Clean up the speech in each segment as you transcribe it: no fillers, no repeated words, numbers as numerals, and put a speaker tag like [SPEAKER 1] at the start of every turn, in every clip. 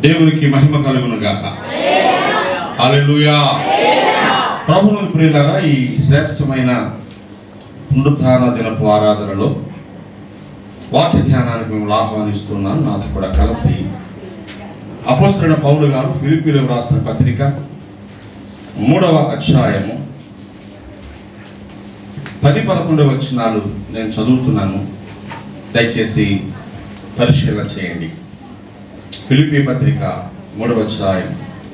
[SPEAKER 1] దేవునికి మహిమ కలుగును గాక. హల్లెలూయా. ప్రభువుని ప్రియులారా, ఈ శ్రేష్టమైన పునరుత్థాన దినపు ఆరాధనలో వాక్య ధ్యానానికి మిమ్మల్ని ఆహ్వానిస్తున్నాను. నాతో కూడా కలిసి అపోస్తలుడైన పౌలు గారు ఫిలిప్పీలకు రాసిన పత్రిక 3వ అధ్యాయము 10-11 వచనాలు నేను చదువుతున్నాను. దయచేసి పరిశీలన చేయండి. ఫిలిప్పీ పత్రిక 3వ అధ్యాయం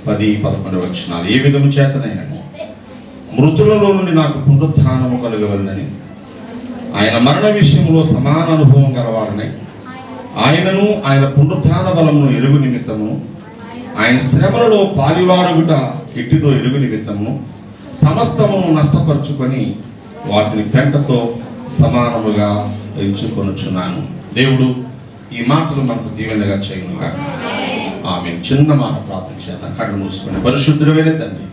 [SPEAKER 1] 10-11 వచనాలు. ఏ విధము చేతనైనను మృతులలో నుండి నాకు పునరుత్థానము కలుగవలెనని, ఆయన మరణ విషయంలో సమాన అనుభవం గలవాడనై, ఆయనను ఆయన పునరుత్థాన బలమును ఎరుగు నిమిత్తము, ఆయన శ్రమలలో పాలివాడగుట ఎట్టిదో ఎరుగు నిమిత్తము సమస్తమును నష్టపరుచుకొని వాటిని పెంటతో సమానముగా ఎంచుకొనుచున్నాను. దేవుడు ఈ మాటలు మనకు దీవెనగా చేయునుగా. ఆమె చిన్న మాట ప్రార్థన చేద్దాం. కళ్ళు మూసుకొని, పరిశుద్ధుడైన తండ్రి,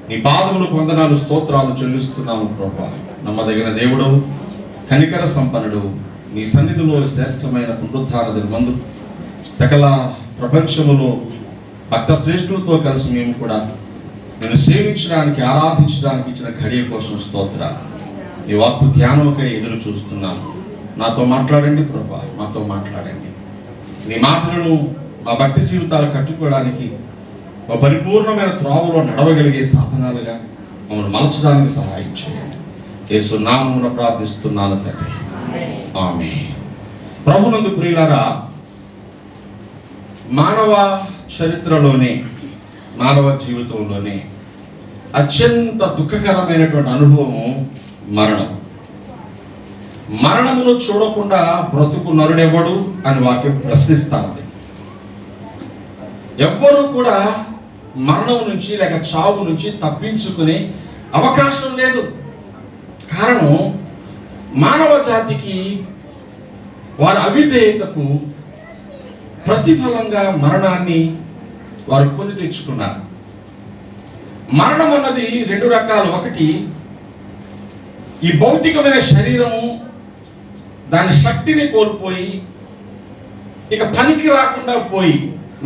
[SPEAKER 1] నీ పాదములకు వందనాలు స్తోత్రాలు చెల్లిస్తున్నాము ప్రభువా. నమ్మదగిన దేవుడు, కనికర సంపన్నుడు, నీ సన్నిధిలో శ్రేష్టమైన పునరుత్థాన దినమందు సకల ప్రపంచములో భక్త శ్రేష్ఠులతో కలిసి మేము కూడా నేను సేవించడానికి, ఆరాధించడానికి ఇచ్చిన ఘడియ కోసం స్తోత్రాలు. ఈ వాక్కు ధ్యానముకై ఎదురు చూస్తున్నాము. నాతో మాట్లాడండి ప్రభువా, మాతో మాట్లాడండి. నీ మాటలను మా భక్తి జీవితాలు కట్టుకోవడానికి, ఒక పరిపూర్ణమైన త్రోవలో నడవగలిగే సాధనాలుగా మమ్మల్ని మలచడానికి సహాయం చేయండి. యేసు నామమున ప్రార్థిస్తున్నాను తండ్రి, ఆమేన్. ప్రభునందు ప్రియులారా, మానవ చరిత్రలోనే, మానవ జీవితంలోనే అత్యంత దుఃఖకరమైనటువంటి అనుభవం మరణం. మరణమును చూడకుండా బ్రతుకు నరుడెవడు అని వాక్యం ప్రశ్నిస్తా ఉంది. ఎవ్వరూ కూడా మరణం నుంచి లేక చావు నుంచి తప్పించుకునే అవకాశం లేదు. కారణం, మానవ జాతికి వారి అవిధేయతకు ప్రతిఫలంగా మరణాన్ని వారు కొని తెచ్చుకున్నారు. మరణం అన్నది 2 రకాలు. ఒకటి, ఈ భౌతికమైన శరీరము దాని శక్తిని కోల్పోయి ఇక పనికి రాకుండా పోయి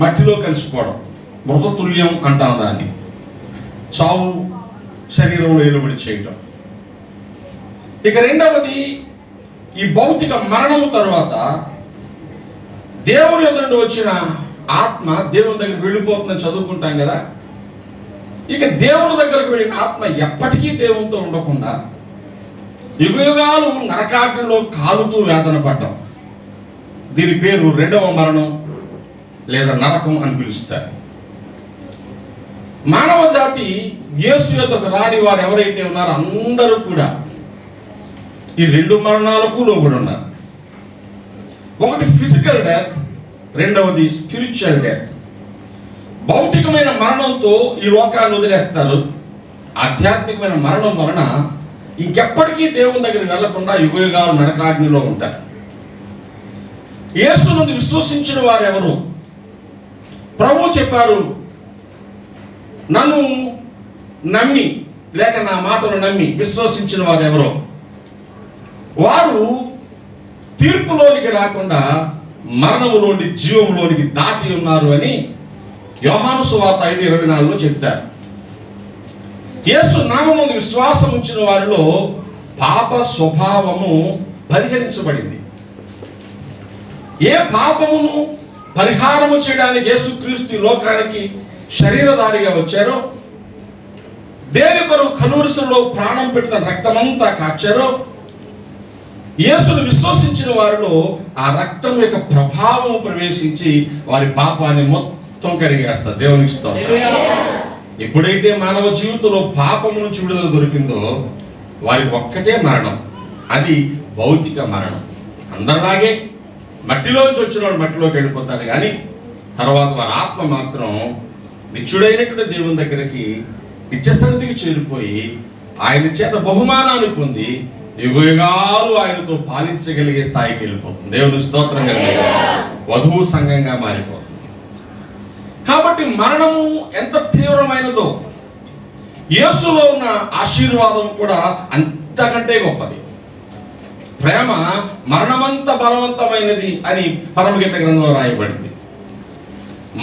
[SPEAKER 1] మట్టిలో కలిసిపోవడం, మృతతుల్యం అంటాం దాన్ని. చావు శరీరంలో ఏలుబడి చేయటం. ఇక రెండవది, ఈ భౌతిక మరణము తరువాత దేవుని ఎదురు వచ్చిన ఆత్మ దేవుని దగ్గరికి వెళ్ళిపోతుందని చదువుకుంటాం కదా. ఇక దేవుని దగ్గరకు వెళ్ళిన ఆత్మ ఎప్పటికీ దేవునితో ఉండకుండా యుగయుగాలు నరకాగ్నిలో కాలుతూ వేదన పడ్డం. దీని పేరు 2వ మరణం లేదా నరకం అని పిలుస్తారు. మానవ జాతి యేసు యొద్దకు రాని వారు ఎవరైతే ఉన్నారో అందరూ కూడా ఈ 2 మరణాలకు లోబడి ఉన్నారు. ఒకటి ఫిజికల్ డెత్, రెండవది స్పిరిచువల్ డెత్. భౌతికమైన మరణంతో ఈ లోకాన్ని వదిలేస్తారు. ఆధ్యాత్మికమైన మరణం వలన ఇంకెప్పటికీ దేవుని దగ్గరికి వెళ్లకుండా యుగయుగాలు నరకాగ్నిలో ఉంటారు. యేసునందు విశ్వసించిన వారు ఎవరు? ప్రభు చెప్పారు, నన్ను నమ్మి లేక నా మాటలు నమ్మి విశ్వసించిన వారు ఎవరో వారు తీర్పులోనికి రాకుండా మరణములోని జీవంలోనికి దాటి ఉన్నారు అని యోహాను సువార్త 5:24లో చెప్తారు. యేసు నామమునందు విశ్వాసం ఉంచిన వారిలో పాప స్వభావము పరిహరించబడింది. ఏ పాపమును పరిహారము చేయడానికి యేసుక్రీస్తు లోకానికి శరీరధారిగా వచ్చారో, దేని కొరకు కలువరిలో ప్రాణం పెడితే రక్తమంతా కాచారో, యేసును విశ్వసించిన వారిలో ఆ రక్తం యొక్క ప్రభావం ప్రవేశించి వారి పాపాన్ని మొత్తం కడిగేస్తారు. దేవునికి స్తోత్రం. ఎప్పుడైతే మానవ జీవితంలో పాపం నుంచి విడుదల దొరికిందో వారికి ఒక్కటే మరణం, అది భౌతిక మరణం. అందరిలాగే మట్టిలోంచి వచ్చిన వాడు మట్టిలోకి వెళ్ళిపోతారు, కానీ తర్వాత వారి ఆత్మ మాత్రం నిత్యుడైనటువంటి దేవుని దగ్గరికి నిత్యసన్నిధికి చేరిపోయి ఆయన చేత బహుమానాన్ని పొంది యుగయుగాలు ఆయనతో పాలించగలిగే స్థాయికి వెళ్ళిపోతుంది. దేవునికి స్తోత్రం కలిగే వధువు సంఘంగా మారిపోతుంది. కాబట్టి మరణము ఎంత తీవ్రమైనదో యేసులో ఉన్న ఆశీర్వాదం కూడా అంతకంటే గొప్పది. ప్రేమ మరణమంత బలవంతమైనది అని పరమగీత గ్రంథంలో రాయబడింది.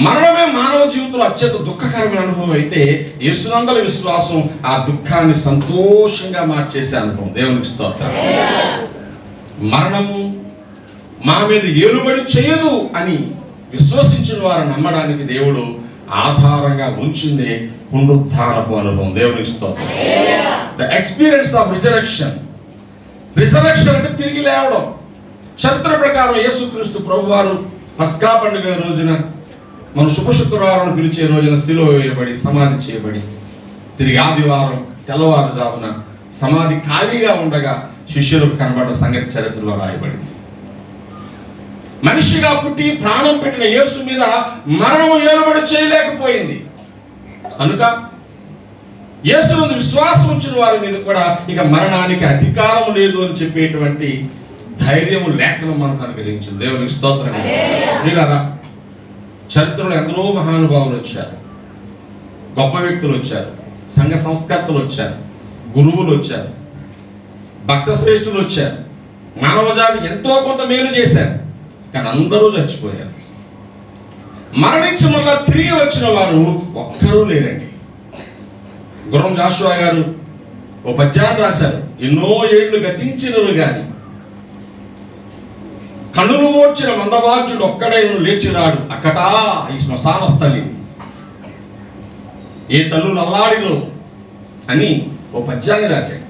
[SPEAKER 1] మరణమే మానవ జీవితంలో అత్యంత దుఃఖకరమైన అనుభవం అయితే, యేసునందల విశ్వాసం ఆ దుఃఖాన్ని సంతోషంగా మార్చేసే అనుభవం. దేవునికి స్తోత్రం. మరణము మా మీద ఏలుబడి చేయదు అని విశ్వసించిన వారు నమ్మడానికి దేవుడు ఆధారంగా ఉంచిందే పునరుద్ధానపు అనుభవం. దేవునికి స్తోత్రం. The experience of resurrection. Resurrection అంటే తిరిగి లేవడం. చరిత్ర ప్రకారం యేసుక్రీస్తు ప్రభువారు పస్కా పండుగ రోజున, మన శుభ శుక్రవారం పిలిచే రోజున శిలువ వేయబడి సమాధి చేయబడి, తిరిగి ఆదివారం తెల్లవారుజామున సమాధి ఖాళీగా ఉండగా శిష్యులకు కనబడ్డ సంగతి చరిత్రలో రాయబడింది. మనిషిగా పుట్టి ప్రాణం పెట్టిన యేసు మీద మరణము ఏలుబడి చేయలేకపోయింది. కనుక యేసునందు విశ్వాసం ఉంచిన వారి మీద కూడా ఇక మరణానికి అధికారం లేదు అని చెప్పేటువంటి ధైర్యము లేఖనం మనకు అనుగ్రహించింది. దేవునికి స్తోత్రం. మీరారా, చరిత్రలో ఎందరో మహానుభావులు వచ్చారు, గొప్ప వ్యక్తులు వచ్చారు, సంఘ సంస్కర్తలు వచ్చారు, గురువులు వచ్చారు, భక్త శ్రేష్ఠులు వచ్చారు, మానవ జాతికి ఎంతో కొంత మేలు చేశారు. కానీ అందరూ చచ్చిపోయారు. మరణించి మళ్ళా తిరిగి వచ్చిన వారు ఒక్కరూ లేరండి. గుర్రం జాషువా గారు ఓ పద్యాన్ని రాశారు. ఎన్నో ఏళ్లు గతించినవి గాని కన్నులు మోర్చిన మందభాగ్యుడు ఒక్కడే లేచిరాడు అక్కటా ఈ శ్మశాన స్థలి, ఏ తల్లులు అల్లాడిరో అని ఓ పద్యాన్ని రాశాడు.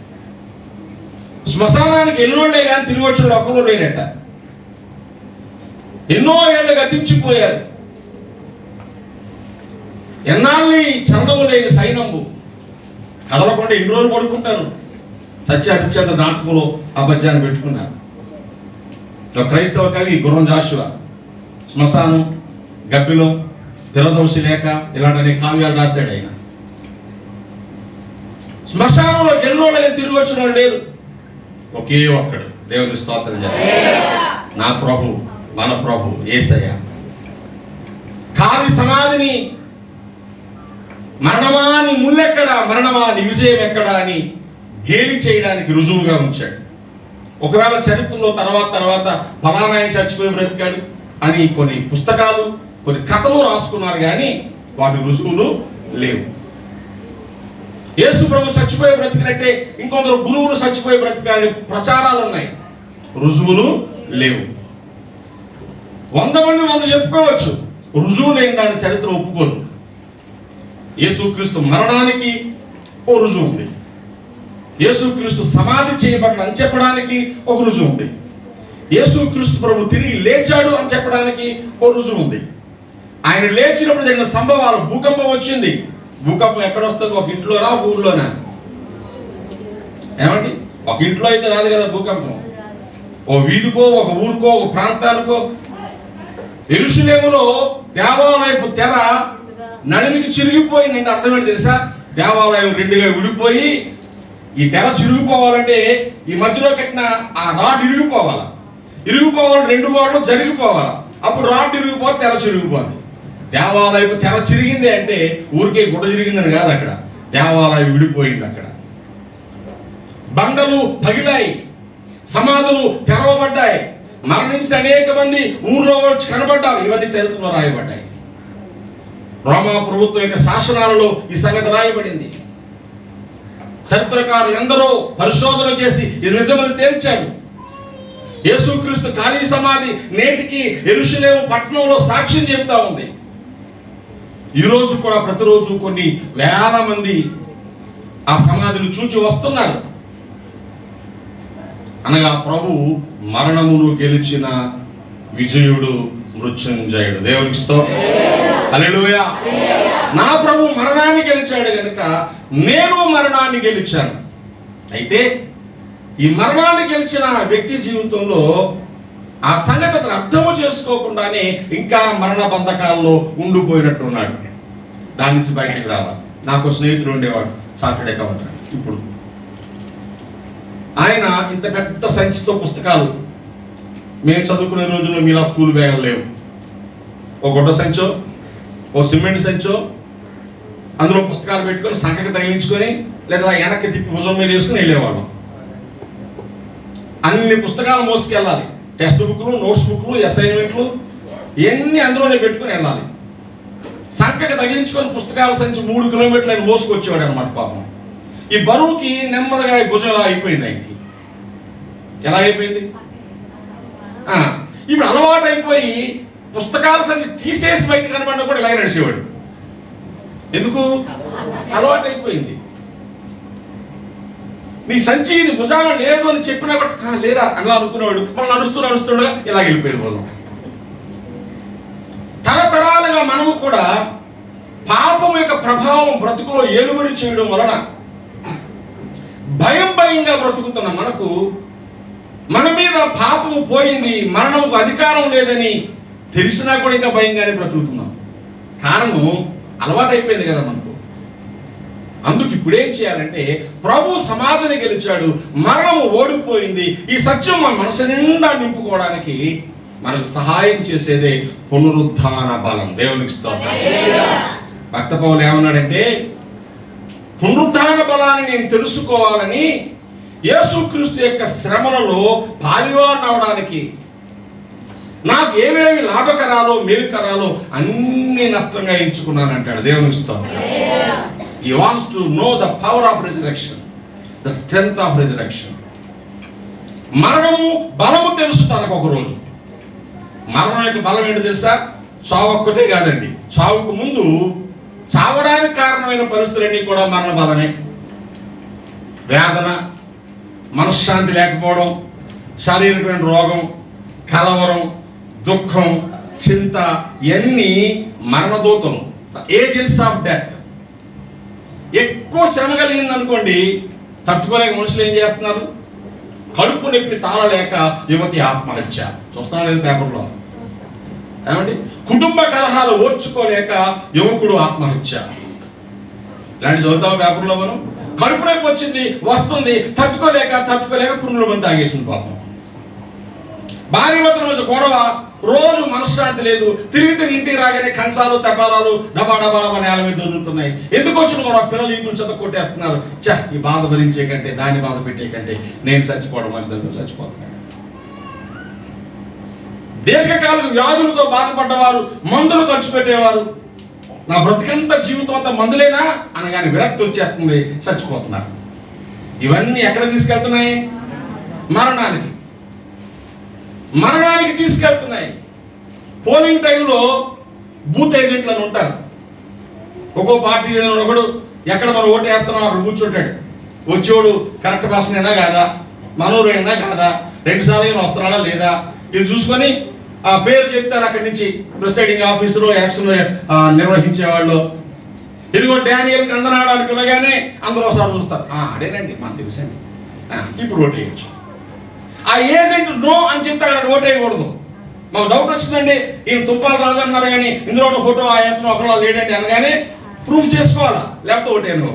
[SPEAKER 1] శ్మశానానికి ఎన్నోళ్లే కానీ తిరిగి వచ్చిన ఒక్కరు లేరట. ఎన్నో ఏళ్ళు గతించిపోయారు. ఎన్నాళ్ళని చరణము లేని సైనంబు కదలకుండా ఎన్ని రోజులు పడుకుంటారు. సత్యాదిత్యంత నాటకంలో ఆ పద్యాన్ని పెట్టుకున్నారు. క్రైస్తవ కవి గుర్రం జాషువా శ్మశానం, గబ్బిలం, పిరదోసి లేక ఇలాంటి కావ్యాలు రాశాడు. ఆయన శ్మశానంలో ఎన్నోళ్ళని తిరిగి వచ్చిన వాళ్ళు లేరు. ఒకే ఒక్కడు. దేవుని స్తోత్రం చెప్పాలి. నా ప్రభు, మన ప్రభు యేసయ్య. ఖాళీ సమాధిని మరణమా నీ ముల్లెక్కడా, మరణమా నీ విజయం ఎక్కడా అని గేలి చేయడానికి రుజువుగా ఉంచాడు. ఒకవేళ చరిత్రలో తర్వాత ఫలానా చచ్చిపోయి బ్రతికాడు అని కొన్ని పుస్తకాలు, కొన్ని కథలు రాసుకున్నారు, కానీ వాటి రుజువులు లేవు. యేసు ప్రభు చచ్చిపోయి బ్రతికినట్టే ఇంకొందరు గురువులు చచ్చిపోయి బ్రతికారని ప్రచారాలు ఉన్నాయి, రుజువులు లేవు. 100 మంది 100 చెప్పుకోవచ్చు, రుజువు లేని దాని చరిత్ర ఒప్పుకోదు. యేసుక్రీస్తు మరణానికి ఓ రుజువు ఉంది, యేసుక్రీస్తు సమాధి చేయబడ్డ అని చెప్పడానికి ఒక రుజువు ఉంది, యేసుక్రీస్తు ప్రభు తిరిగి లేచాడు అని చెప్పడానికి ఓ రుజువు ఉంది. ఆయన లేచినప్పుడు జరిగిన సంభవాలు, భూకంపం వచ్చింది. భూకంపం ఎక్కడ వస్తుంది? ఒక ఇంట్లోనా, ఒక ఊర్లోనా? ఏమండి, ఒక ఇంట్లో అయితే రాదు కదా భూకంపం. ఓ వీధికో, ఒక ఊరికో, ఒక ప్రాంతానికో. యెరూషలేములో దేవాలయపు తెర నడిమికి చిరిగిపోయిందంటే అర్థం ఏంటి తెలుసా? దేవాలయం రెండుగా విడిపోయి ఈ తెర చిరిగిపోవాలంటే ఈ మధ్యలో కట్టిన ఆ రాడ్ ఇరిగిపోవాలి. ఇరిగిపోవాలంటే 2 గోడలు జరిగిపోవాలి. అప్పుడు రాడ్ ఇరిగిపోతే తెర చిరిగిపోతుంది. దేవాలయపు తెర చిరిగింది అంటే ఊరికే గుడ్డ చిరిగిందని కాదు, అక్కడ దేవాలయం విడిపోయింది. అక్కడ బండలు పగిలాయి, సమాధులు తెరవబడ్డాయి, మరణించిన అనేక మంది ఊర్లో వచ్చి కనబడ్డారు. ఇవన్నీ చరిత్రలో రాయబడ్డాయి. రోమా ప్రభుత్వం యొక్క శాసనాలలో ఈ సంగతి రాయబడింది. చరిత్రకారులు ఎందరో పరిశోధన చేసి ఇది నిజమని తేల్చారు. యేసుక్రీస్తు ఖాళీ సమాధి నేటికి యెరూషలేము పట్టణంలో సాక్ష్యం చెప్తా ఉంది. ఈ రోజు కూడా ప్రతిరోజు కొన్ని వేల మంది ఆ సమాధిని చూచి వస్తున్నారు. అనగా ప్రభు మరణమును గెలిచిన విజయుడు, మృత్యుంజయుడు. దేవునికి స్తోత్రం. హల్లెలూయా. నా ప్రభు మరణాన్ని గెలిచాడు కనుక నేను మరణాన్ని గెలిచాను. అయితే ఈ మరణాన్ని గెలిచిన వ్యక్తి జీవితంలో ఆ సంగతి అతను అర్థము చేసుకోకుండానే ఇంకా మరణ బంధకాల్లో ఉండిపోయినట్టున్నాడు. దాని నుంచి బయటకు రావాలి. నాకు స్నేహితుడు ఉండేవాడు, చార్టెడ్ అకౌంటెంట్. ఇప్పుడు ఆయన ఇంత పెద్ద సంచితో పుస్తకాలు, మేము చదువుకునే రోజుల్లో మీలా స్కూల్ బ్యాగులు లేవు. ఓ గుడ్డ సంచో, ఓ సిమెంట్ సంచో, అందులో పుస్తకాలు పెట్టుకొని సంఖకి తగిలించుకొని లేదా వెనక్కి తిప్పి భుజం మీద వేసుకుని వెళ్ళేవాళ్ళం. అన్ని పుస్తకాలు మోసుకెళ్ళాలి. టెక్స్ట్ బుక్లు, నోట్స్ బుక్లు, అసైన్మెంట్లు ఇవన్నీ అందులోనే పెట్టుకుని వెళ్ళాలి. సంకకి తగిలించుకొని పుస్తకాల సంచి 3 కిలోమీటర్లు ఆయన మోసుకొచ్చేవాడు అనమాట పాపం. ఈ బరువుకి నెమ్మదిగా ఈ భుజం ఎలా అయిపోయింది ఆయనకి. ఎలా అయిపోయింది? ఇప్పుడు అలవాటు అయిపోయి పుస్తకాల సంచి తీసేసి బయట కనబడినా కూడా ఇలాగే నడిచేవాడు. ఎందుకు? అలవాటు అయిపోయింది. నీ సంచి నీ భుజాన లేదు అని చెప్పినా కూడా లేదా అలా అనుకునేవాడు. మనం నడుస్తుండగా ఇలా వెళ్ళిపోయేది పోదాం. తరతరాలుగా మనము కూడా పాపం యొక్క ప్రభావం బ్రతుకులో ఏలుబడి చేయడం వలన భయంగా బ్రతుకుతున్న మనకు మన మీద పాపము పోయింది, మరణముకు అధికారం లేదని తెలిసినా కూడా ఇంకా భయంగానే బ్రతుకుతున్నాం. కారణం అలవాటు అయిపోయింది కదా మనకు. అందుకు ఇప్పుడేం చేయాలంటే ప్రభు సమాధిని గెలిచాడు, మరణము ఓడిపోయింది. ఈ సత్యం మన మనసు నిండా నింపుకోవడానికి మనకు సహాయం చేసేదే పునరుద్ధాన బలం. దేవునికి స్తోత్రం. భక్త పౌలు ఏమన్నాడంటే, పునరుద్ధాన బలాన్ని నేను తెలుసుకోవాలని యేసుక్రీస్తు యొక్క శ్రమలలో పాలివాడిని అవడానికి నాకు ఏమేమి లాభకరాలో మేలుకరాలో అన్ని నష్టంగా ఎంచుకున్నానంటాడు. దేవునికి స్తోత్రం. He wants to know the power of resurrection, the strength of resurrection. మరణము బలము తెలుసు తనకు. ఒక రోజు మరణం యొక్క బలం ఏంటి తెలుసా? చావు ఒక్కటే కాదండి. చావుకు ముందు చావడానికి కారణమైన పరిస్థితులన్నీ కూడా మరణ బలమే. వేదన, మనశ్శాంతి లేకపోవడం, శారీరకమైన రోగం, కలవరం, దుఃఖం, చింత, ఇవన్నీ మరణదూతలు, ఏజెంట్స్ ఆఫ్ డెత్. ఎక్కువ శ్రమ కలిగింది అనుకోండి, తట్టుకోలేక మనుషులు ఏం చేస్తున్నారు? కడుపు నొప్పి తాళలేక యువతి ఆత్మహత్య. చూస్తున్నాం లేదు పేపర్లో? ఏమండి? కుటుంబ కలహాలు ఓర్చుకోలేక యువకుడు ఆత్మహత్య. ఇలాంటి చదువుతాం పేపర్లో మనం. కడుపు నొప్పి వచ్చింది, వస్తుంది, తట్టుకోలేక పురుగుల మంది తాగేసింది పాపం. భార్య భర్తల మధ్య గొడవ, రోజు మనశ్శాంతి లేదు. తిరిగి ఇంటికి రాగానే కంచాలు తెపాలాలు డబా నేల మీద దొరుకుతున్నాయి. ఎందుకు వచ్చిన కూడా పిల్లలు ఈకులు చెత్త కొట్టేస్తున్నారు. ఈ బాధ భరించే కంటే, దాన్ని బాధ పెట్టే కంటే నేను చచ్చిపోవడం మంచిదని చచ్చిపోతున్నాను. దీర్ఘకాలిక వ్యాధులతో బాధపడ్డవారు, మందులు ఖర్చు పెట్టేవారు, నా బ్రతికంతా జీవితం అంతా మందులేనా అనగానే విరక్తి వచ్చేస్తుంది, చచ్చిపోతున్నారు. ఇవన్నీ ఎక్కడ తీసుకెళ్తున్నాయి? మరణానికి తీసుకెళ్తున్నాయి. పోలింగ్ టైంలో బూత్ ఏజెంట్లు అని ఉంటారు. ఒక్కో పార్టీ ఒకడు ఎక్కడ మనం ఓటు వేస్తున్నాం అక్కడ కూర్చుంటాడు. వచ్చేవాడు కరెక్ట్ పర్సన్ అయినా కాదా, మనూరు అయినా కాదా, 2 సార్లు వస్తున్నాడా లేదా, ఇది చూసుకొని ఆ పేరు చెప్తారు. అక్కడి నుంచి ప్రిసైడింగ్ ఆఫీసరు, యాక్షన్ నిర్వహించేవాళ్ళు. ఇదిగో డానియల్ కందనాడానికి పిలగానే అందరూ ఒకసారి చూస్తారు. అదేనండి మాకు తెలుసండి, ఇప్పుడు ఓటు వేయచ్చు. ఆ ఏజెంట్ నో అని చెప్తే అక్కడ ఓటు వేయకూడదు. మాకు డౌట్ వచ్చిందండి, ఈయన తుప్పాలు రాజు అన్నారు కానీ ఇందులో ఉన్న ఫోటో ఆ ఎత్తనం ఒకలా లేడండి అనగానే ప్రూఫ్ చేసుకోవాలా, లేకపోతే ఓటు వేయను.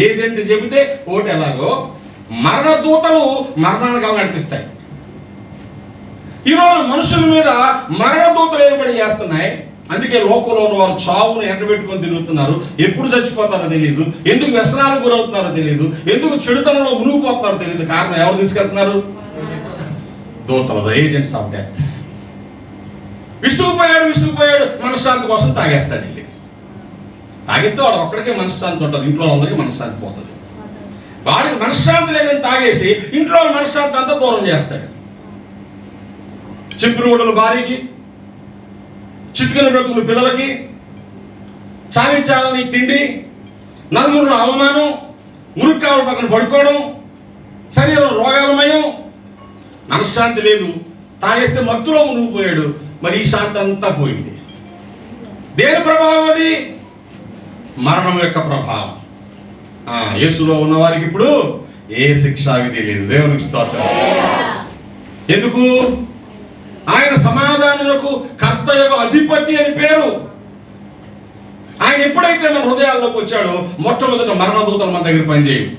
[SPEAKER 1] ఏజెంట్ చెబితే ఓటు ఎలాగో మరణ దూతలు మరణానికి నడిపిస్తాయి. ఈరోజు మనుషుల మీద మరణ దూతలు ఏర్పడి చేస్తున్నాయి. అందుకే లోకంలో ఉన్న వారు చావును ఎండబెట్టుకొని తిరుగుతున్నారు. ఎప్పుడు చచ్చిపోతారో తెలియదు, ఎందుకు వ్యసనాలకు గురవుతున్నారో తెలియదు, ఎందుకు చెడుతనంలో మునిగిపోతున్నారో తెలియదు. కారణం ఎవరు తీసుకెళ్తున్నారు? దూతలు, ఏజెంట్స్ ఆఫ్ డెత్. విసుగుపోయాడు మనశ్శాంతి కోసం తాగేస్తాడు. వెళ్ళి తాగిస్తే వాడు ఒక్కడికే మనశ్శాంతి ఉంటుంది, ఇంట్లో అందరికీ మనశ్శాంతి పోతుంది. వాడికి మనశ్శాంతి లేదని తాగేసి ఇంట్లో మనశ్శాంతి అంతా దూరం చేస్తాడు. చింపురుగూడలు భార్యకి, చిట్కల బ్రతుకులు పిల్లలకి, చాలని తిండి, నలుగురులో అవమానం, మురుక్కావుల పక్కన పడుకోవడం, శరీరం రోగాలమయం, మనశ్శాంతి లేదు. తాగేస్తే మత్తులో మునిగిపోయాడు. మరి ఈ శాంతి అంతా పోయింది. దేని ప్రభావం అది? మరణం యొక్క ప్రభావం. యేసులో ఉన్న వారికి ఇప్పుడు ఏ శిక్షా విధి లేదు. దేవునికి స్తోత్రం. ఎందుకు? ఆయన సమాధానములకు కర్త యొక్క అధిపతి అని పేరు. ఆయన ఎప్పుడైతే మన హృదయాల్లోకి వచ్చాడో మొట్టమొదట మరణదూతలు మన దగ్గర పనిచేయవు.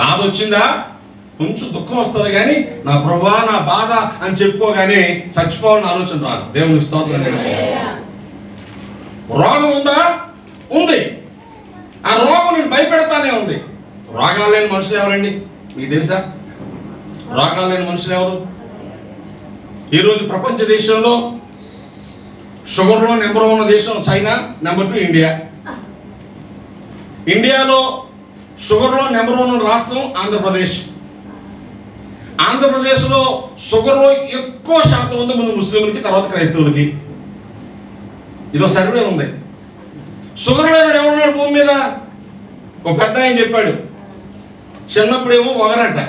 [SPEAKER 1] బాధ వచ్చిందా? కొంచెం దుఃఖం వస్తుంది కానీ నా ప్రభువా నా బాధ అని చెప్పుకోగానే చచ్చిపోవాలని ఆలోచన రాదు. దేవునికి స్తోత్రం. రోగం ఉందా? ఉంది. ఆ రోగం నేను భయపెడతానే ఉంది. రోగాలు లేని మనుషులు ఎవరండి మీకు తెలుసా? రోగాలు లేని మనుషులు ఎవరు? ఈరోజు ప్రపంచ దేశంలో షుగర్లో నెంబర్ 1 దేశం చైనా, నెంబర్ 2 ఇండియా. ఇండియాలో షుగర్లో నెంబర్ 1 రాష్ట్రం ఆంధ్రప్రదేశ్. ఆంధ్రప్రదేశ్లో షుగర్లో ఎక్కువ శాతం ఉంది ముందు ముస్లింలకి, తర్వాత క్రైస్తవులకి. ఇదో సర్వే ఉంది. షుగర్ లేనివాడు ఎవరున్నాడు భూమి మీద? ఒక పెద్ద ఆయన చెప్పాడు, చిన్నప్పుడేమో పొగరంట,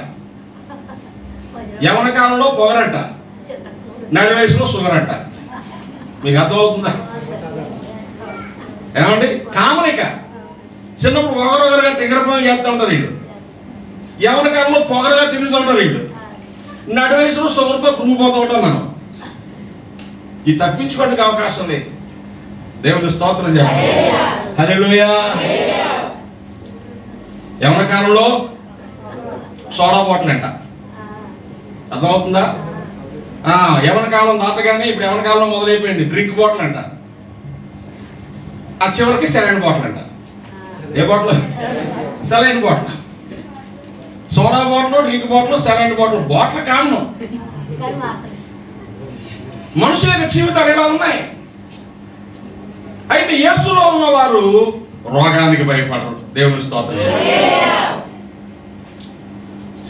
[SPEAKER 1] యవన కాలంలో పొగరంట, నడి వయసులో షుగర్ అంట. మీకు అర్థమవుతుందా? ఏమండి, కామనిక. చిన్నప్పుడు పొగరొగరుగా టిగర పనులు చేస్తూ ఉంటారు వీళ్ళు, యవన కాలంలో పొగరగా తిరుగుతూ ఉంటారు వీళ్ళు, నడి వయసులో షుగర్తో కృంగిపోతూ ఉంటాం మనం. ఇది తప్పించుకోవడానికి అవకాశం లేదు. దేవుని స్తోత్రం చెప్పండి. హల్లెలూయా. యవన కాలంలో సోడా బాటిల్ అంట. అర్థమవుతుందా? యవన కాలం దాటగానే ఇప్పుడు యవన కాలం మొదలైపోయింది డ్రింక్ బాటిల్ అంట. ఆ చివరికి సెలైన్ బాటిల్ అంట. ఏ bottle? Saline bottle. Soda bottle, drink bottle, saline bottle. Bottle కారణం మనుషుల యొక్క జీవితాలు ఇలా ఉన్నాయి. అయితే యేసులో ఉన్నవారు రోగానికి భయపడరు. దేవుని స్తోత్రం.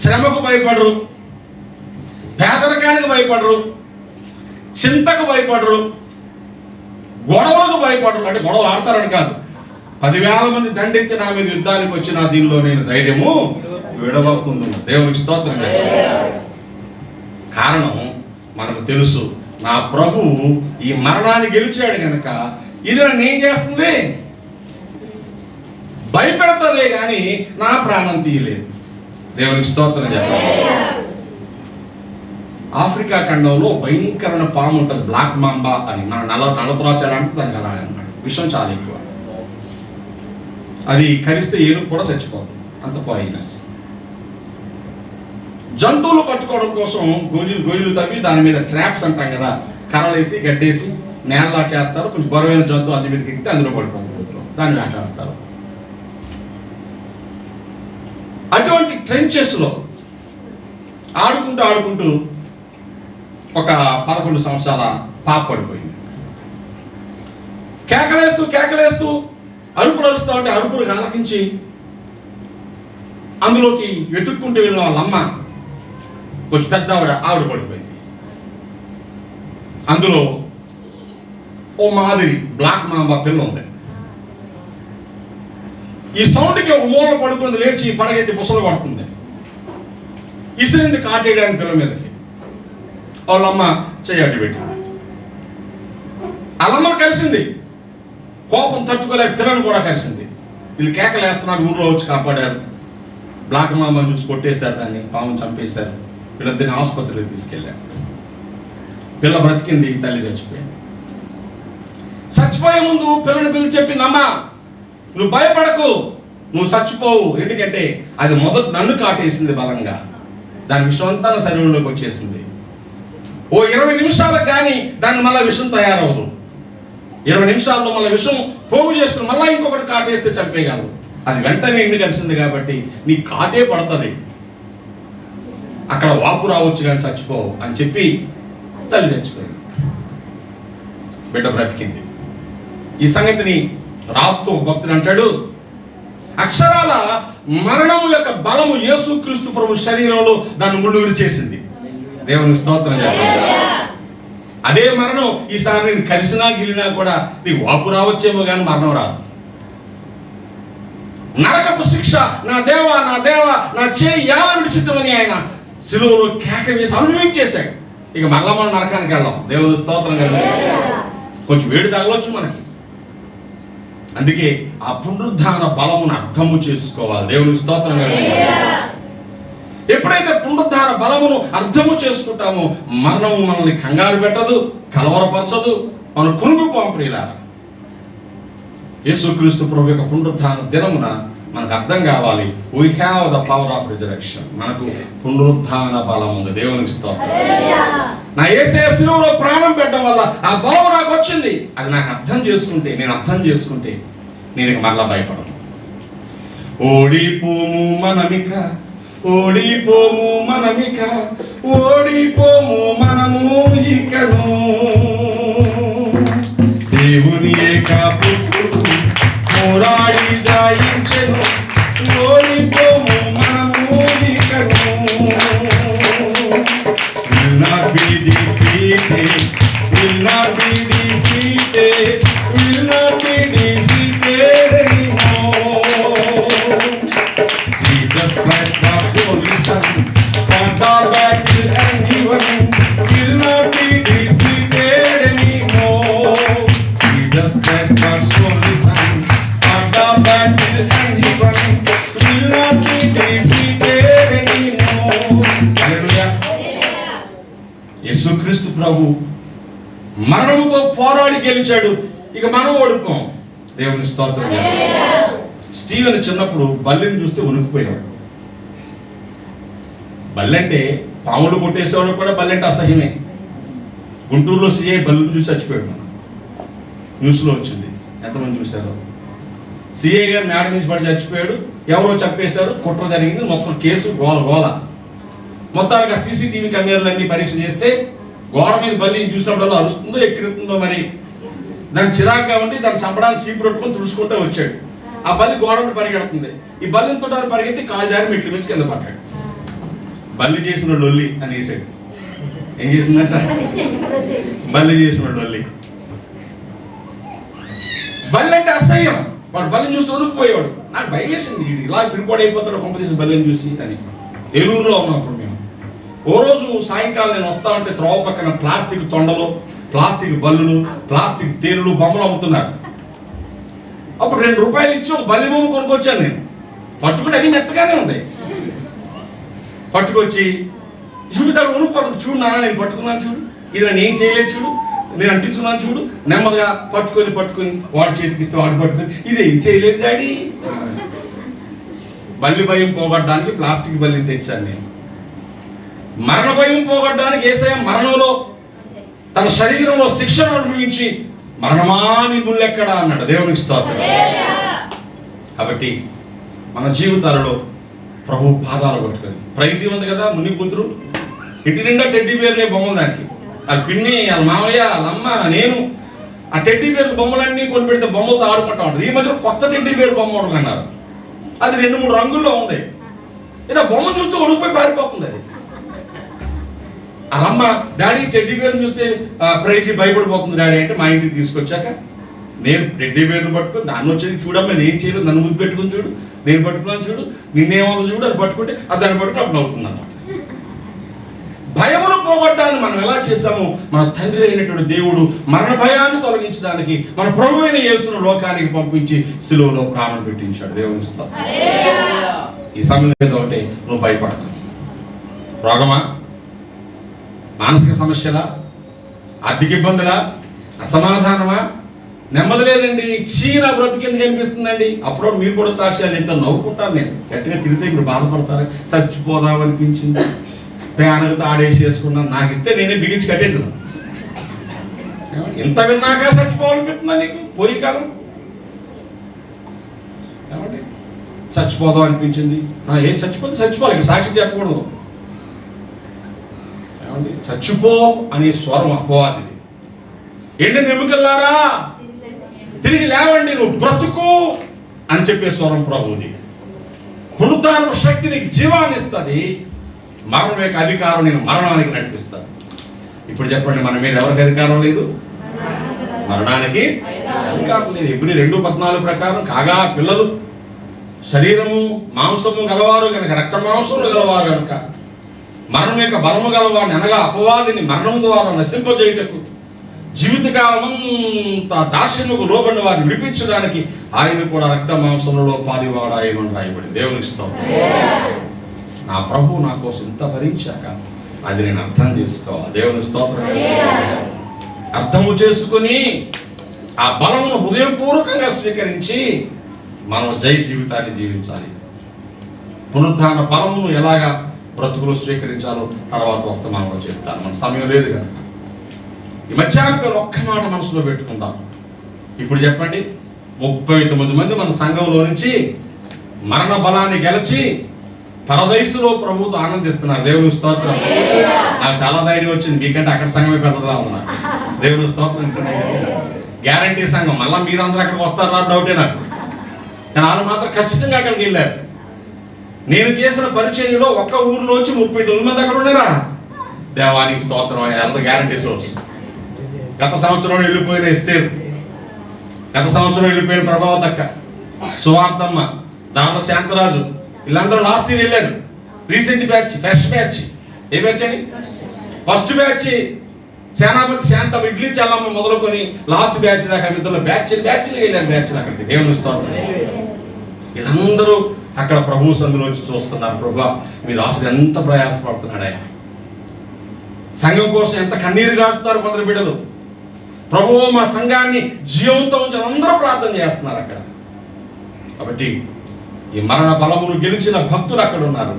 [SPEAKER 1] శ్రమకు భయపడరు, పేదరికానికి భయపడరు, చింతకు భయపడరు, గొడవలకు భయపడరు. అంటే గొడవలు ఆడతారని కాదు, 10,000 మంది దండెత్తి నా మీద యుద్ధానికి వచ్చిన దీనిలో నేను ధైర్యము విడవకుందు. దేవునికి స్తోత్రం. కారణం మనకు తెలుసు, నా ప్రభువు ఈ మరణాన్ని గెలిచాడు కనుక ఇది నన్ను ఏం చేస్తుంది? భయపెడతదే కానీ నా ప్రాణం తీయలేదు. దేవునికి స్తోత్రం చెప్పండి. ఆఫ్రికా ఖండంలో భయంకరమైన పాము ఉంటుంది, బ్లాక్ మాంబా అని. మన నల్లత్రాచాలు అంటే దానికి అలా అన్నమాట. విషం చాలా ఎక్కువ. అది కరిస్తే ఏనుగు కూడా చచ్చిపోతుంది, అంత పాయినస్. జంతువులు పట్టుకోవడం కోసం గొయ్యిలు తవ్వి దాని మీద ట్రాప్స్ అంటాం కదా, కర్రలేసి గడ్డేసి నేలలా చేస్తారు. కొంచెం బరువైన జంతువు అందు మీదకి ఎక్కితే అందులో పడిపోతుంది, దాన్ని వేటాడతారు. అటువంటి ట్రెంచెస్లో ఆడుకుంటూ ఒక 11 సంవత్సరాల పాప పడిపోయింది. కేకలేస్తూ అరుపులు అరుస్తూ ఉంటే అరుపులు ఆలకించి అందులోకి వెతుక్కుంటూ వెళ్ళిన వాళ్ళ అమ్మ, కొంచెం పెద్ద ఆవిడ పడిపోయింది. అందులో ఓ మాదిరి బ్లాక్ మాంబా పిల్ల ఉంది. ఈ సౌండ్కి ఒక మూల పడుకుంది, లేచి పడగెత్తి బుసలు పడుతుంది. ఇసిరింది కాటేయడానికి పిల్ల మీదకి. వాళ్ళమ్మ చెయ్యి అడ్డు పెట్టింది. వాళ్ళమ్మను కలిసింది, కోపం తట్టుకోలేక పిల్లని కూడా కలిసింది. వీళ్ళు కేకలు వేస్తున్నారు, ఊర్లో వచ్చి కాపాడారు. బ్లాక్ మాంబాను చూసి కొట్టేశారు, దాన్ని పాముని చంపేశారు. వీళ్ళిద్దరిని ఆసుపత్రికి తీసుకెళ్ళారు. పిల్ల బ్రతికింది, తల్లి చచ్చిపోయింది. చచ్చిపోయే ముందు పిల్లని పిలిచి చెప్పింది, అమ్మా నువ్వు భయపడకు, నువ్వు చచ్చిపోవు. ఎందుకంటే అది మొదట నన్ను కాటేసింది బలంగా, దాని విషం అంతా నా శరీరంలోకి వచ్చేసింది. ఓ 20 నిమిషాలకు కానీ దాన్ని మళ్ళీ విషం తయారవదు. 20 నిమిషాల్లో మళ్ళీ విషం పోగు చేసుకుని మళ్ళీ ఇంకొకటి కాటేస్తే చంపేయగలదు. అది వెంటనే నిన్ను కలిసింది కాబట్టి నీ కాటే పడుతుంది, అక్కడ వాపు రావచ్చు కానీ చచ్చిపోవు అని చెప్పి తల్లి చచ్చిపోయింది. బిడ్డ బ్రతికింది. ఈ సంగతిని రాస్తూ భక్తుడు అంటాడు, అక్షరాల మరణము యొక్క బలము యేసుక్రీస్తు ప్రభు శరీరంలో దాన్ని ముళ్ళు విరిచేసింది. దేవునికి స్తోత్రం చెప్పండి. అదే మరణం ఈసారి నేను కలిసినా గిలినా కూడా నీకు వాపు రావచ్చేమో కానీ మరణం రాదు. నరకపు శిక్ష, నా దేవా నా దేవా నా చేయి ఎలా విడిచితమని ఆయన శిలువలో కేక వేసి అనుభవించేశాడు. ఇక మళ్ళా మనం నరకానికి వెళ్దాం. దేవుని స్తోత్రం కలిగి కొంచెం వేడి తగలొచ్చు మనకి. అందుకే ఆ పునరుద్ధాన బలమును అర్థము చేసుకోవాలి. దేవునికి స్తోత్రం కలిగి ఎప్పుడైతే పునరుద్ధాన బలమును అర్థము చేసుకుంటామో మరణము మనల్ని కంగారు పెట్టదు, కలవరపరచదు, మనం కురుగుపోం. ప్రియులారా, యేసుక్రీస్తు ప్రభు యొక్క పునరుద్ధాన దినమున మనకు అర్థం కావాలి, we have the power of resurrection. మనకు పునరుద్ధాన బలం ఉంది. దేవునికి స్తోత్రం. నా యేసయ్య శిలువలో ప్రాణం పెట్టడం వల్ల ఆ బలం నాకు వచ్చింది. అది నాకు అర్థం చేసుకుంటే, నేను అర్థం చేసుకుంటే నేను మరలా భయపడను. ఓడిపోము మనమిక, ఓడిపోము మనమిక, ఓడిపోము మనము ఇకను. దేవుని ఏక పుత్రుడు పోరాడి జయించెను, ఓడిపోము మనము ఇకను. Will not be defeated, will not be defeated, will not be defeated anymore. Jesus Christ, the Holy Son, fought our battle and he won, will not be defeated anymore. Jesus Christ, the Holy Son, fought our battle and he won, will not be defeated anymore. Hallelujah. యేసుక్రీస్తు ప్రభు మరణముతో పోరాడి గెలిచాడు, ఇక మనం ఓడిపోం. దేవుని స్తోత్రం. Steven చిన్నప్పుడు బల్లిని చూస్తే వణుకుపోయాడు. బల్లంటే పాములు కొట్టేసేవాడు కూడా బల్లంటే అసహ్యమే. గుంటూరులో సిఐ బల్లిని చూసి చచ్చిపోయాడు. మనం న్యూస్లో వచ్చింది, ఎంతమంది చూశారో. సిఐ గారు మేడ నుంచి పడి చచ్చిపోయాడు, ఎవరో చెప్పేశారు, కుట్ర జరిగింది, మొత్తం కేసు గోల. మొత్తానికి ఆ సీసీటీవీ కెమెరాలన్నీ పరీక్ష చేస్తే గోడ మీద బల్లి చూసినప్పుడు అరుస్తుందో ఎక్కిరుతుందో మరి దాని చిరాగ్గా ఉండి దాన్ని చంపడానికి చీపు పెట్టుకుని తుడుచుకుంటూ వచ్చాడు. ఆ బల్లి గోడ మీద పరిగెడుతుంది. ఈ బల్లిని తోటాన్ని పరిగెత్తి కాలు జారి మెట్ల నుంచి కింద పడ్డాడు. బల్లి చేసిన లొల్లి అని వేసాడు. ఏం చేసిందంట? బల్లి చేసిన లొల్లి. బల్లి అంటే అసహ్యం. వాడు బల్లిని చూస్తే వణుకుపోయాడు. నాకు భయం వేసింది, ఇలా పిరిపోడు అయిపోతాడు కొంపదీసి బల్లిని చూసి అని. ఏలూరులో ఉన్నప్పుడు మేము ఓ రోజు సాయంకాలం నేను వస్తా ఉంటే త్రోవ పక్కన ప్లాస్టిక్ తొండలు, ప్లాస్టిక్ బల్లులు, ప్లాస్టిక్ తేలులు, బొమ్మలు అమ్ముతున్నారు. అప్పుడు 2 రూపాయలు ఇచ్చి ఒక బల్లి బొమ్మ కొనుక్కొచ్చాను నేను. పట్టుకుని అది మెత్తగానే ఉంది. పట్టుకొచ్చి చూపితాడు, వణుకుపోతుంది. చూడు నాన్న నేను పట్టుకున్నాను, చూడు ఇది నేను ఏం చేయలేదు, చూడు నేను అంటించుకున్నాను, చూడు. నెమ్మదిగా పట్టుకొని వాడి చేతికి ఇస్తే వాడు పట్టుకొని ఇది ఏం చేయలేదు డాడీ. బల్లి భయం పోగొట్టడానికి ప్లాస్టిక్ బల్లిని తెచ్చాను నేను. మరణ భయం పోగొట్టడానికి యేసయ్య మరణంలో తన శరీరంలో శిక్షను అనుభవించి మరణమా నీ ముల్లెక్కడా అన్నాడు. దేవునికి స్తోత్రం. కాబట్టి మన జీవితాలలో ప్రభు పాదాలు పట్టుకొని ప్రైజ్ ఉంది కదా. ముని కూతురు ఇంటి నిండా టెడ్డీ బేర్లే బొమ్మలు, దానికి వాళ్ళ పిన్ని, వాళ్ళ మామయ్య, వాళ్ళ అమ్మ, నేను ఆ టెడ్డీ బేర్ల బొమ్మలన్నీ కొని పెడితే బొమ్మలతో ఆడుకుంటా ఉంటుంది. ఈ మధ్యలో కొత్త టెడ్డీ బేర్ బొమ్మ ఒకటి అన్నారు. అది 2-3 రంగుల్లో ఉంది. ఇది ఆ బొమ్మ చూస్తే ఉడికిపోయి పారిపోతుంది. అది అమ్మ డాడీ టెడ్డీ బేర్ని చూస్తే ప్రైజ్ భయపడిపోతుంది డాడీ అంటే మా ఇంటికి తీసుకొచ్చాక నేను టెడ్డీ బేర్ని పట్టుకుని దాన్ని వచ్చేది చూడమ్మా ఏం చేయలేదు, నన్ను ముద్దు పెట్టుకుని చూడు, నేను పట్టుకున్నాను చూడు, నిన్నేమో చూడు, అది పట్టుకుంటే అది దాన్ని పట్టుకుని అప్పుడు అవుతుంది అన్నమాట. భయమును పోగొట్టాలని మనం ఎలా చేశాము? మన తండ్రి అయినటువంటి దేవుడు మరణ భయాన్ని తొలగించడానికి మన ప్రభు అయిన యేసును లోకానికి పంపించి శిలువలో ప్రాణం పెట్టించాడు. దేవుని స్తోత్రం. ఈ సమయం మీద ఒకటి, నువ్వు భయపడకు. రోగమా, మానసిక సమస్యలా, ఆర్థిక ఇబ్బందులా, అసమాధానమా, నెమ్మది లేదండి, చీర బ్రతికేందుకు అనిపిస్తుందండి. అప్పుడు మీరు కూడా సాక్ష్యాలు చెప్తాను, నవ్వుకుంటాను నేను. గట్టిగా తిరిగితే మీరు బాధపడతారు. చచ్చిపోదామనిపించింది, పేనకు తాడేసి వేసుకున్నాను, నాకు ఇస్తే నేనే బిగించి కట్టేద్దాను. ఇంత విన్నాక చచ్చిపోవాలనిపిస్తుందా నీకు? పోయి కాలం ఏమండి చచ్చిపోదాం అనిపించింది, ఏ చచ్చిపోవాలి, ఇక్కడ సాక్షి చెప్పకూడదు. ఏమండి చచ్చిపో అనే స్వరం అపవాదిది. ఎండి ఎముకల్లారా తిరిగి లేవండి, నువ్వు బ్రతుకు అని చెప్పే స్వరం ప్రభువుది. పునరుత్థాన శక్తి నీకు జీవాన్ని ఇస్తుంది, మరణం యొక్క అధికారం నేను మరణానికి నడిపిస్తాను. ఇప్పుడు చెప్పండి, మన మీద ఎవరికి అధికారం లేదు? మరణానికి అధికారం లేదు. ఎబ్రీ 2:14 ప్రకారం కాగా పిల్లలు శరీరము మాంసము గలవారు కనుక, రక్త మాంసములు గలవారు కనుక మరణం యొక్క బలము గలవాడిని అనగా అపవాదిని మరణం ద్వారా నశింపజేయుటకు జీవితకాలమంతా దాస్యముకు లోబడిన వారిని విడిపించడానికి ఆయన కూడా రక్త మాంసములలో పాలివాడు ఆయన రాయబడి. దేవునికి స్తోత్రం. నా ప్రభు నా కోసం ఇంత భరించాక అది నేను అర్థం చేసుకోవాలి. దేవుని స్తోత్రం. అర్థము చేసుకుని ఆ బలమును హృదయపూర్వకంగా స్వీకరించి మనం జై జీవితాన్ని జీవించాలి. పునరుద్ధాన బలమును ఎలాగా బ్రతుకులు స్వీకరించాలో తర్వాత వర్తమానంలో చెప్తాను, మన సమయం లేదు కనుక. ఈ మధ్యాహ్నం ఒక్క మాట మనసులో పెట్టుకుందాం. ఇప్పుడు చెప్పండి, 39 మంది మన సంఘంలో నుంచి మరణ బలాన్ని గెలిచి పరదైసులో ప్రభుతో ఆనందిస్తున్నారు. దేవుని స్తోత్రం. నాకు చాలా ధైర్యం వచ్చింది, మీకంటే అక్కడ సంఘమే పెద్దలా ఉన్నా. దేవుని స్తోత్రం. గ్యారంటీ సంఘం. మళ్ళీ మీరందరూ అక్కడికి వస్తారా డౌటే నాకు. కానీ వాళ్ళు మాత్రం ఖచ్చితంగా అక్కడికి వెళ్ళారు. నేను చేసిన పరిచర్యలో ఒక్క ఊరిలోంచి 39 మంది అక్కడ ఉన్నారా? దేవానికి స్తోత్రం. అంత గ్యారంటీ సోర్స్. గత సంవత్సరం వెళ్ళిపోయిన ఎస్తేరు, గత సంవత్సరం వెళ్ళిపోయిన ప్రభావతక్క, సువార్తమ్మ, దాంట్లో శాంతరాజు, వీళ్ళందరూ లాస్ట్ ఇయర్ వెళ్ళారు. Recent batch, fresh batch. ఏ బ్యాచ్ అని? ఫస్ట్ బ్యాచ్ సేనాపతి శాంతం, ఇడ్లీ చల్లమ్మ మొదలుకొని లాస్ట్ బ్యాచ్ దాకా మిత్రులు బ్యాచ్లు వెళ్ళారు. బ్యాచ్లు అక్కడికి దేవుని స్తోత్రం. వీళ్ళందరూ అక్కడ ప్రభు సందులోంచి చూస్తున్నారు. ప్రభు మీ దాసుడు ఎంత ప్రయాసపడుతున్నాడా, సంఘం కోసం ఎంత కన్నీరు కాస్తున్నారు కొందరు బిడ్డలు. ప్రభువు మా సంఘాన్ని జీవంతో ఉంచి అందరూ ప్రార్థన చేస్తున్నారు అక్కడ. కాబట్టి ఈ మరణ బలమును గెలిచిన భక్తులు అక్కడ ఉన్నారు.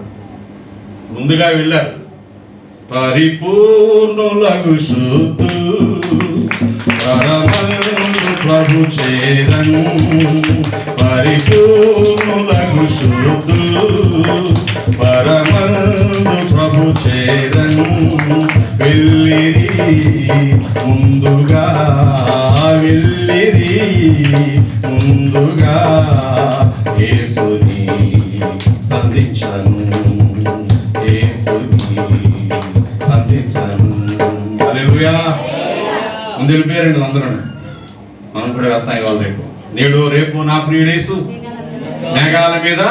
[SPEAKER 1] ముందుగా వెళ్ళారు. పరిపూర్ణులకు ప్రభు చేరను, పరిపూర్ణులకు పరమందు ప్రభు చేరను. వెళ్ళిరి ముందుగా, వెళ్ళిరి ముందుగా, యేసుని సంధించను, యేసుని సంధించను. హల్లెలూయా. ముందు వెళ్ళిపోయారండి అందరూ. మనం కూడా వెళ్తాం ఇవాళ రేపు. నేడు రేపు నా ప్రియుడేసు మేఘాల మీద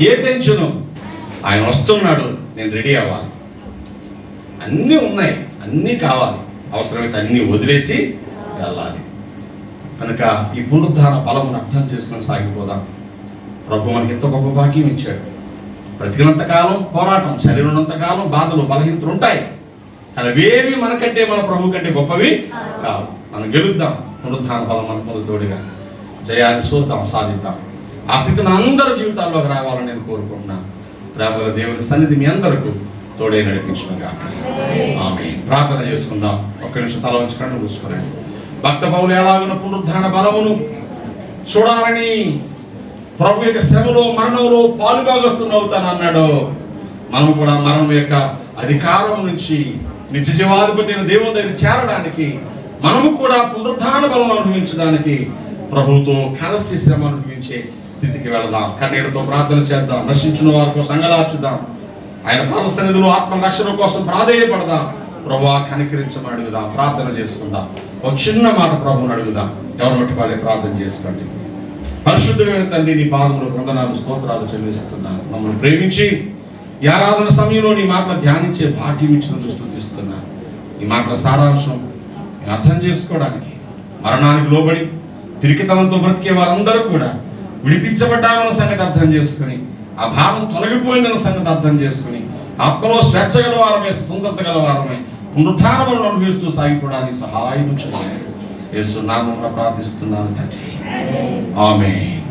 [SPEAKER 1] ఏ తెంచును. ఆయన వస్తున్నాడు, నేను రెడీ అవ్వాలి. అన్నీ ఉన్నాయి, అన్నీ కావాలి, అవసరమైతే అన్నీ వదిలేసి వెళ్ళాలి. కనుక ఈ పునరుద్ధాన బలమును అర్థం చేసుకుని సాగిపోదాం. ప్రభు మనకి ఎంతో గొప్ప భాగ్యం ఇచ్చాడు. బ్రతికినంత కాలం పోరాటం, శరీరం ఉన్నంత కాలం బాధలు బలహీనతలు ఉంటాయి. కానీ అవేవి మనకంటే, మన ప్రభు కంటే గొప్పవి కావు. మనం గెలుద్దాం. పునరుద్ధాన బలం మన ముందు తోడుగా జయాన్ని చూద్దాం, సాధిద్దాం. ఆ స్థితి మన అందరి జీవితాల్లోకి రావాలని నేను కోరుకుంటున్నాను. ప్రేమగల దేవుని సన్నిధి మీ అందరికీ తోడే నడిపించునుగా. ఆమేన్. ప్రార్థన చేసుకుందాం. ఒక్క నిమిషం తల వంచి కళ్ళు మూసుకోండి. భక్త పౌలు ఎలాగున్న పునరుద్ధాన బలమును చూడాలని, ప్రభు యొక్క శ్రమలో మరణంలో పాలుభాగస్తుని అవుతానన్నాడు. మనం కూడా మరణం యొక్క అధికారం నుంచి నిత్య జీవాధిపతి అయిన దేవుని దగ్గర చేరడానికి, మనము కూడా పునరుద్ధాన బలం అనుభవించడానికి ప్రభువుతో కలిసి శ్రమ అనుభవించే స్థితికి వెళదాం. కన్నీటితో ప్రార్థన చేద్దాం. నశించిన వారి కోసం అంగలార్చుదాం. ఆయన పాద సన్నిధిలో ఆత్మ రక్షణ కోసం ప్రాధేయపడదాం. ప్రభువా కనికరించమని అడుగుదాం. ప్రార్థన చేసుకుందాం. ఒక చిన్న మాట ప్రభువుని అడుగుదాం. ఎవరు మట్టి వాళ్ళే ప్రార్థన చేసుకోండి. పరిశుద్ధమైన తండ్రి, నీ పాదములు వందనాలు స్తోత్రాలు చెల్లిస్తున్నాను. మమ్మల్ని ప్రేమించి ఈ ఆరాధన సమయంలో నీ మాటలు ధ్యానించే భాగ్యం ఇచ్చిన స్తుతిస్తున్నాను. ఈ మాటల సారాంశం అర్థం చేసుకోవడానికి, మరణానికి లోబడి పిరికితనంతో బ్రతికే వారందరూ కూడా విడిపించబడ్డామన్న సంగతి అర్థం చేసుకుని, ఆ భారం తొలగిపోయిందన్న సంగతి అర్థం చేసుకుని, ఆత్మలో స్వేచ్ఛ గల వారమే, స్వతంత్రత గల వారమే పునరుద్ధాన బలం అనుభవిస్తూ సాగిపోవడానికి సహాయం చేయండి. యేసు నామమున ప్రార్థిస్తున్నాను తండ్రి. ఆమేన్.